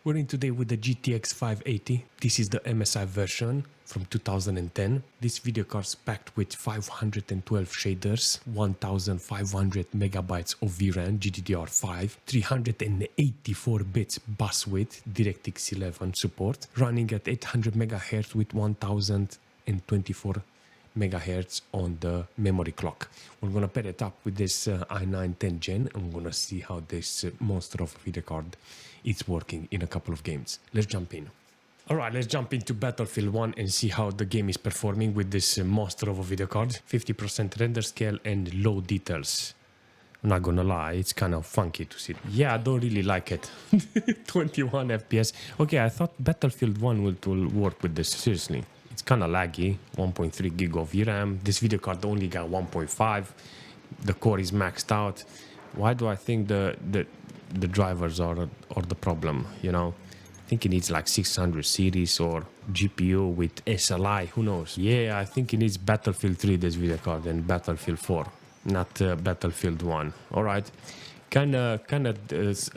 We're in today with the GTX 580. This is the MSI version from 2010. This video card's packed with 512 shaders, 1500 megabytes of VRAM GDDR5, 384 bits bus width, DirectX 11 support, running at 800 MHz with 1024 megahertz on the memory clock. We're gonna pair it up with this i9 10 Gen and we're gonna see how this monster of a video card is working in a couple of games. Let's jump in. Alright, let's jump into Battlefield 1 and see how the game is performing with this monster of a video card. 50% render scale and low details. I'm not gonna lie, it's kind of funky to see. Yeah, I don't really like it. 21 FPS. Okay, I thought Battlefield 1 will work with this, seriously. It's kind of laggy, 1.3 gig of VRAM. This video card only got 1.5. The core is maxed out. Why do I think the drivers are the problem, you know? I think it needs like 600 series or GPU with SLI, who knows? Yeah, I think it needs Battlefield 3, this video card, and Battlefield 4, not Battlefield 1. All right. Kind of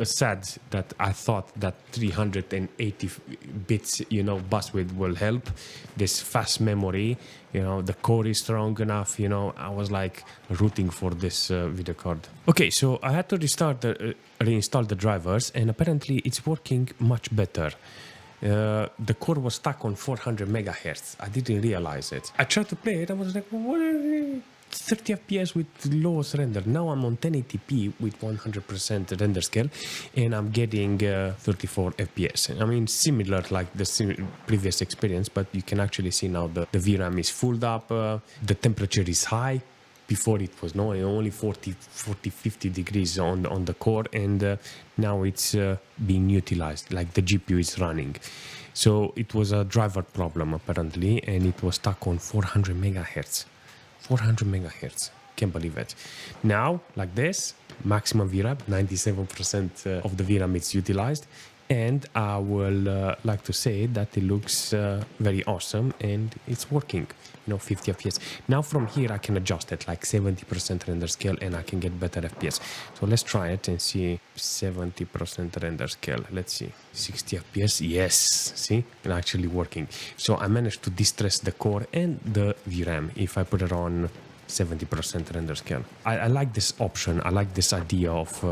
sad that I thought that 380 bits, you know, bus width will help. This fast memory, you know, the core is strong enough, you know. I was like rooting for this video card. Okay, so I had to reinstall the drivers, and apparently it's working much better. The core was stuck on 400 megahertz. I didn't realize it. I tried to play it. I was like, what? 30 FPS with lowest render. Now I'm on 1080p with 100% render scale, and I'm getting 34 FPS. I mean, similar like the previous experience, but you can actually see now the VRAM is full up. The temperature is high. Before it was only 50 degrees on the core, and now it's being utilized, like the GPU is running. So it was a driver problem apparently, and it was stuck on 400 megahertz. 400 megahertz. Can't believe it. Now, like this, maximum VRAM, 97% of the VRAM is utilized. And I will like to say that it looks very awesome and it's working, you know, 50 FPS. Now from here, I can adjust it like 70% render scale and I can get better FPS. So let's try it and see 70% render scale. Let's see, 60 FPS. Yes, see, it's actually working. So I managed to distress the core and the VRAM if I put it on 70% render scale. I like this option. I like this idea of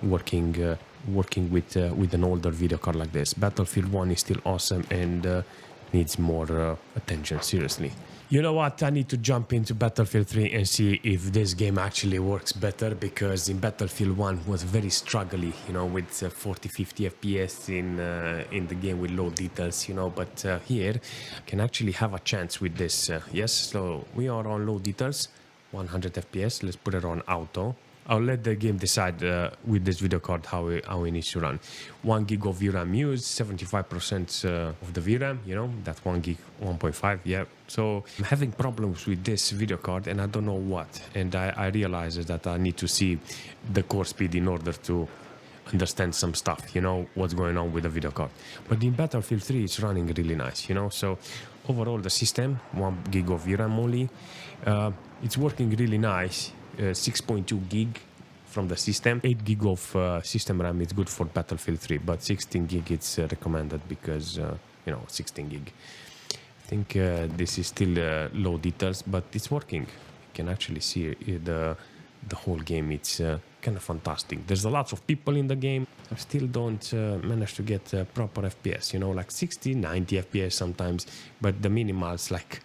working with an older video card like this. Battlefield 1 is still awesome and needs more attention, seriously. You know what? I need to jump into Battlefield 3 and see if this game actually works better, because in Battlefield 1 was very struggly, you know, with 40-50 FPS in the game with low details, you know, but here I can actually have a chance with this. Yes, so we are on low details, 100 FPS. Let's put it on auto. I'll let the game decide with this video card how it needs to run. 1 gig of VRAM used, 75% of the VRAM, you know, that 1 gig, 1.5, yeah. So I'm having problems with this video card and I don't know what. And I realize that I need to see the core speed in order to understand some stuff, you know, what's going on with the video card. But in Battlefield 3, it's running really nice, you know. So overall, the system, 1 gig of VRAM only, it's working really nice. 6.2 gig from the system. 8 gig of system RAM is good for Battlefield 3, but 16 gig it's recommended because, you know, 16 gig. I think this is still low details, but it's working. You can actually see the whole game. It's kind of fantastic. There's a lot of people in the game. I still don't manage to get proper FPS, you know, like 60, 90 FPS sometimes, but the minimals, like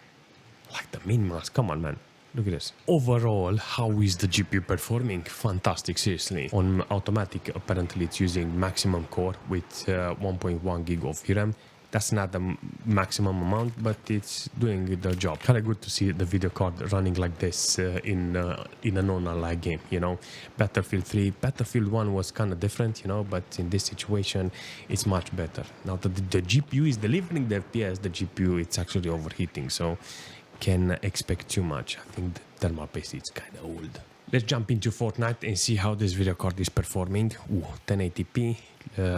the minimals, come on, man. Look at this. Overall, how is the GPU performing? Fantastic, seriously. On automatic, apparently it's using maximum core with 1.1 gig of VRAM. That's not the maximum amount, but it's doing the job. Kind of good to see the video card running like this in a non-alike game, you know. Battlefield 3, Battlefield 1 was kind of different, you know, but in this situation, it's much better. Now that the GPU is delivering the FPS, the GPU, it's actually overheating, so can expect too much. I think the thermal paste is kind of old. Let's jump into Fortnite and see how this video card is performing. 1080p,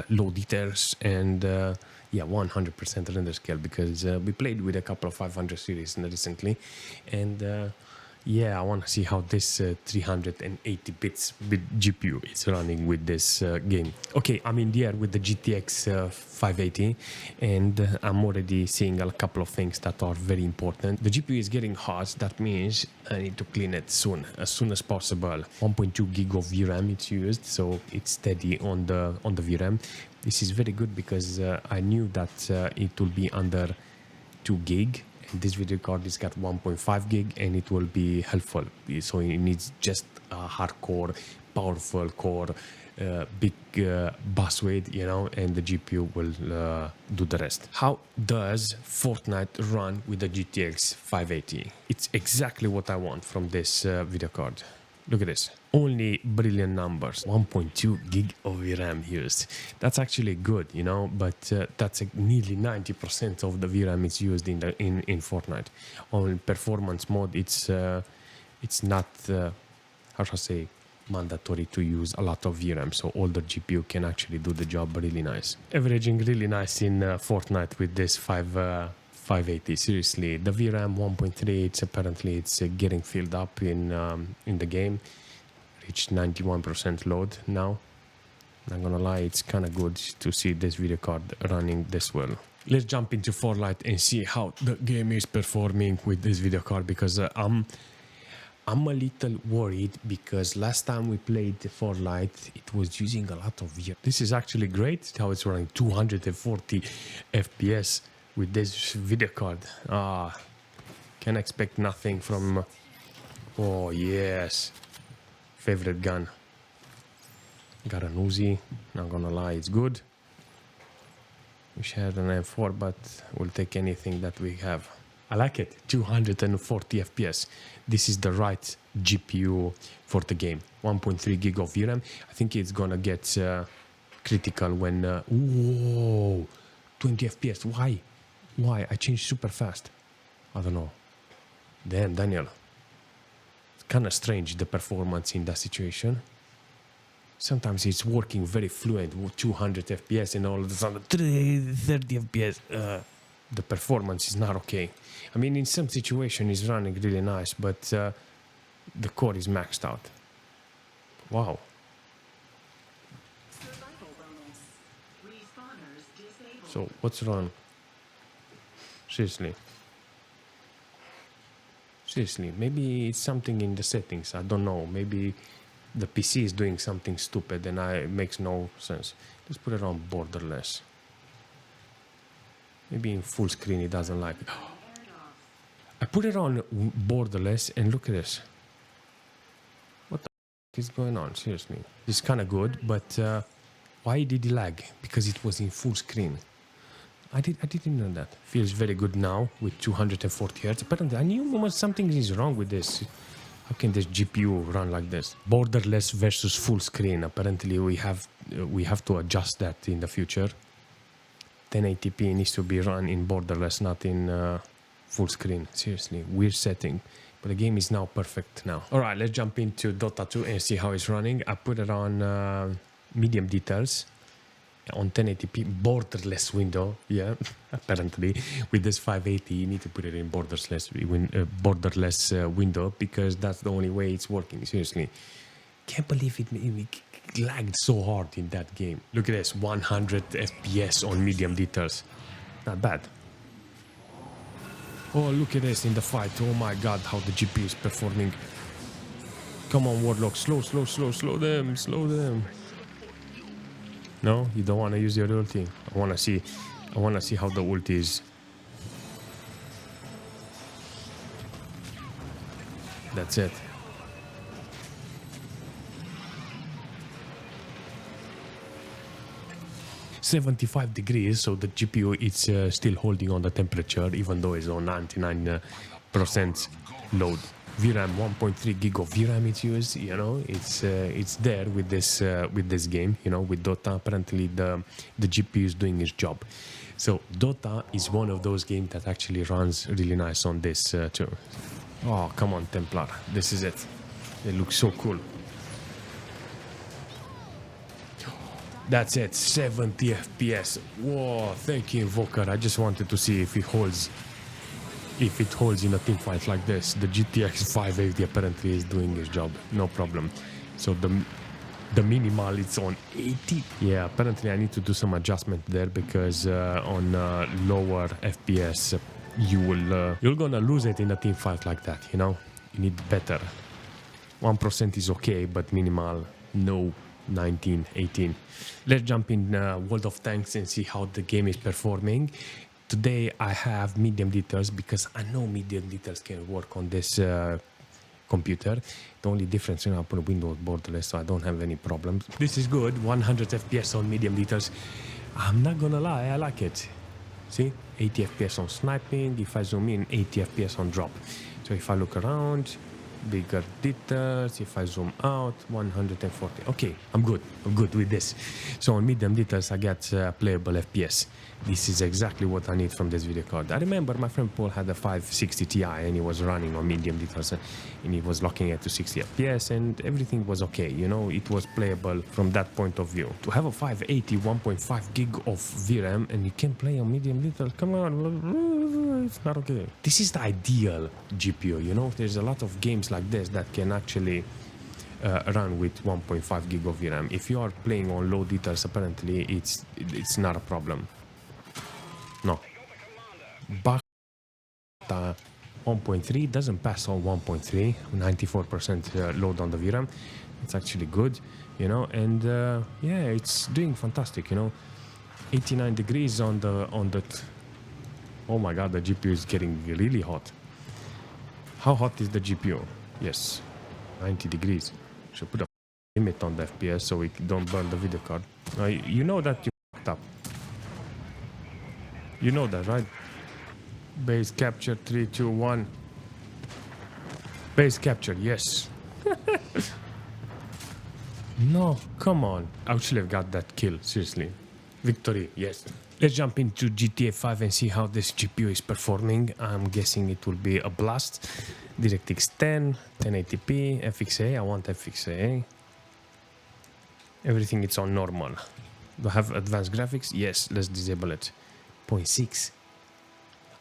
low details, and yeah, 100% render scale, because we played with a couple of 500 series recently, and Yeah, I want to see how this 380 bits GPU is running with this game. Okay, I'm in the air with the GTX 580, and I'm already seeing a couple of things that are very important. The GPU is getting hot. That means I need to clean it soon as possible. 1.2 gig of VRAM it's used, so it's steady on the VRAM. This is very good because I knew that it will be under 2 gig. This video card is got 1.5 gig and it will be helpful. So it needs just a hardcore, powerful core, big bus weight, you know, and the GPU will do the rest. How does Fortnite run with the GTX 580? It's exactly what I want from this video card. Look at this. Only brilliant numbers. 1.2 gig of VRAM used. That's actually good, you know, but that's nearly 90% of the VRAM is used in Fortnite. On performance mode, it's not how should I say, mandatory to use a lot of VRAM, so older GPU can actually do the job really nice. Averaging really nice in Fortnite with this 580. Seriously, the VRAM 1.3, it's apparently getting filled up in the game. Reached 91% load now. Not gonna lie, it's kind of good to see this video card running this well. Let's jump into Farlight and see how the game is performing with this video card, because I'm a little worried because last time we played the Farlight, it was using a lot of VRAM. This is actually great how it's running 240 FPS with this video card. Can expect nothing from. Oh yes, favorite gun. Got an Uzi, not gonna lie, it's good. Wish I had an M4, but we'll take anything that we have. I like it, 240 FPS. This is the right GPU for the game. 1.3 gig of VRAM. I think it's gonna get critical when... whoa, 20 FPS, why? Why? I changed super fast. I don't know. Damn, Daniel. It's kind of strange, the performance in that situation. Sometimes it's working very fluent with 200 FPS and all of a sudden 30 FPS. The performance is not okay. I mean, in some situation it's running really nice, but the core is maxed out. Wow. So what's wrong? Seriously, maybe it's something in the settings. I don't know. Maybe the PC is doing something stupid and it makes no sense. Let's put it on borderless. Maybe in full screen it doesn't like it. I put it on borderless and look at this. What the f is going on? Seriously. It's kind of good, but why did it lag? Because it was in full screen. I didn't know that. Feels very good now with 240 Hz. Apparently, I knew something is wrong with this. How can this GPU run like this? Borderless versus full screen. Apparently, we have to adjust that in the future. 1080p needs to be run in borderless, not in full screen. Seriously, weird setting. But the game is now perfect now. All right, let's jump into Dota 2 and see how it's running. I put it on medium details. On 1080p borderless window, yeah. Apparently with this 580 you need to put it in borderless window, because that's the only way it's working. Seriously, can't believe it lagged so hard in that game. Look at this, 100 FPS on medium details. Not bad. Oh, look at this in the fight. Oh my god, how the GPU is performing. Come on, Warlock, slow them. No, you don't want to use your ulti. I want to see how the ulti is. That's it. $75 degrees, so the GPU is still holding on the temperature, even though it's on 99% load. VRAM 1.3 gig of VRAM it's used, you know, it's there with this game, you know, with Dota. Apparently the GPU is doing its job. So Dota is one of those games that actually runs really nice on this too. Oh, come on, Templar, this is it. It looks so cool. That's it, 70 FPS. Whoa, thank you, Invoker. I just wanted to see if it holds if it holds in a team fight like this. The GTX 580 apparently is doing its job, no problem. So the minimal it's on 80. Yeah, apparently I need to do some adjustment there because on lower FPS you're gonna lose it in a team fight like that, you know. You need better. 1% is okay, but minimal, no. 19, 18. Let's jump in World of Tanks and see how the game is performing. Today I have medium details because I know medium details can work on this computer. The only difference is I put a Windows borderless, so I don't have any problems. This is good. 100 FPS on medium details. I'm not gonna lie, I like it. See, 80 FPS on sniping. If I zoom in, 80 FPS on drop. So if I look around, bigger details. If I zoom out, 140. Okay, I'm good with this. So on medium details I get playable FPS. This is exactly what I need from this video card. I remember my friend Paul had a 560 Ti and he was running on medium details and he was locking it to 60 FPS and everything was okay, you know. It was playable from that point of view. To have a 580 1.5 gig of VRAM and you can play on medium details, come on, it's not okay. This is the ideal GPU, you know. There's a lot of games like this that can actually run with 1.5 gig of VRAM. If you are playing on low details, apparently it's not a problem. No. But 1.3 doesn't pass on 1.3, 94% load on the VRAM. It's actually good, you know, and yeah, it's doing fantastic, you know. 89 degrees on the oh my god, the GPU is getting really hot. How hot is the GPU? Yes, 90 degrees. Should put a limit on the FPS so we don't burn the video card. You know that you fucked up. You know that, right? Base capture, 3, 2, 1. Base capture, yes. No, come on. I should have got that kill, seriously. Victory, yes. Let's jump into GTA 5 and see how this GPU is performing. I'm guessing it will be a blast. DirectX 10, 1080p, FXA. I want FXA. Everything is on normal. Do I have advanced graphics? Yes, let's disable it. 0.6.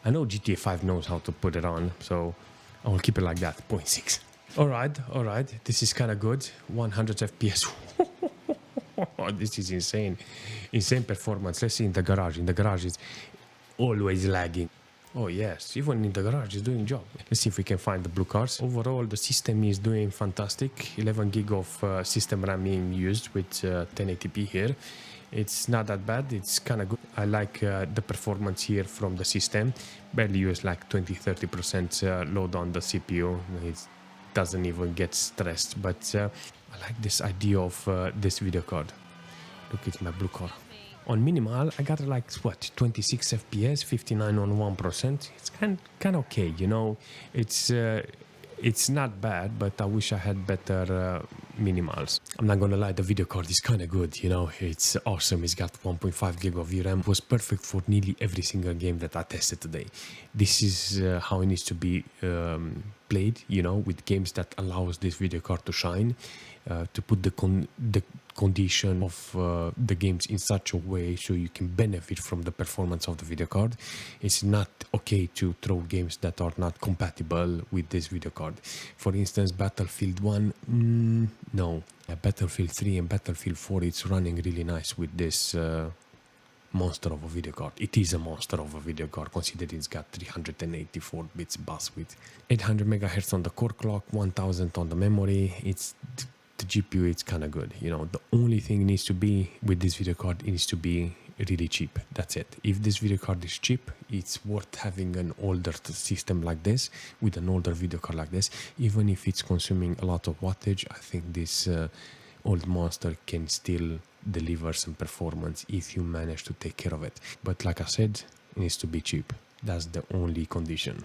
I know GTA 5 knows how to put it on, so I will keep it like that. 0.6. Alright. This is kind of good. 100 FPS. This is insane. Insane performance. Let's see in the garage. In the garage it's always lagging. Oh yes, even in the garage it's doing job. Let's see if we can find the blue cars. Overall the system is doing fantastic. 11 gig of system RAM being used with 1080p here. It's not that bad, it's kind of good. I like the performance here from the system. Barely use like 20-30% load on the CPU. It doesn't even get stressed, but I like this idea of this video card. Look, it's my blue car. On minimal, I got like, what, 26 FPS, 59 on 1%. It's kind of okay, you know. It's not bad, but I wish I had better minimals. I'm not gonna lie, the video card is kind of good, you know. It's awesome. It's got 1.5 gig of VRAM. It was perfect for nearly every single game that I tested today. This is how it needs to be played, you know, with games that allows this video card to shine, to put the condition of the games in such a way so you can benefit from the performance of the video card. It's not okay to throw games that are not compatible with this video card. For instance, Battlefield 1, no. Battlefield 3 and Battlefield 4, it's running really nice with this monster of a video card. It is a monster of a video card, considering it's got 384 bits bus width, 800 megahertz on the core clock, 1000 on the memory. It's the GPU, it's kind of good, you know. The only thing needs to be with this video card, it needs to be really cheap. That's it. If this video card is cheap, it's worth having an older system like this with an older video card like this. Even if it's consuming a lot of wattage, I think this old monster can still deliver some performance if you manage to take care of it. But like I said, it needs to be cheap. That's the only condition.